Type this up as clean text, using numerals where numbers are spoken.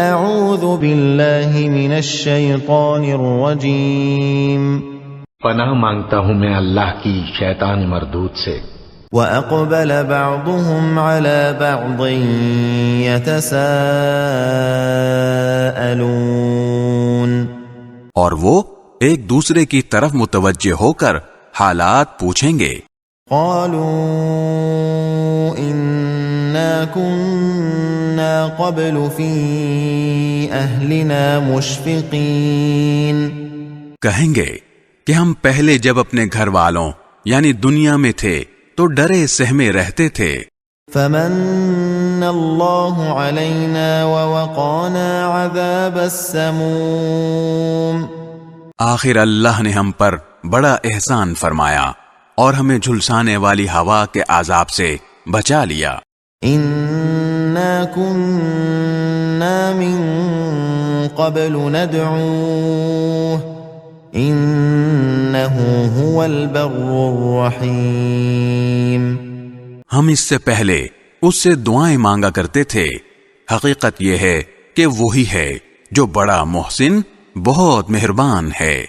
اعوذ باللہ من الشیطان الرجیم پناہ مانگتا ہوں میں اللہ کی شیطان مردود سے۔ وَأَقْبَلَ بَعْضُهُمْ عَلَى بَعْضٍ يَتَسَاءَلُونَ، اور وہ ایک دوسرے کی طرف متوجہ ہو کر حالات پوچھیں گے۔ قَالُوا إِنَّا كُنَّا قَبْلُ فِي أَهْلِنَا مُشْفِقِينَ، کہیں گے کہ ہم پہلے جب اپنے گھر والوں یعنی دنیا میں تھے تو ڈرے سہمے رہتے تھے۔ فَمَنَّ اللَّهُ عَلَيْنَا وَوَقَانَا عَذَابَ السَّمُومِ، آخر اللہ نے ہم پر بڑا احسان فرمایا اور ہمیں جھلسانے والی ہوا کے عذاب سے بچا لیا۔ إِنَّا كُنَّا مِن قَبْلُ نَدْعُوهُ إِنَّهُ هُوَ الْبَرُّ الرَّحِيمُ، ہم اس سے پہلے اس سے دعائیں مانگا کرتے تھے، حقیقت یہ ہے کہ وہی ہے جو بڑا محسن بہت مہربان ہے۔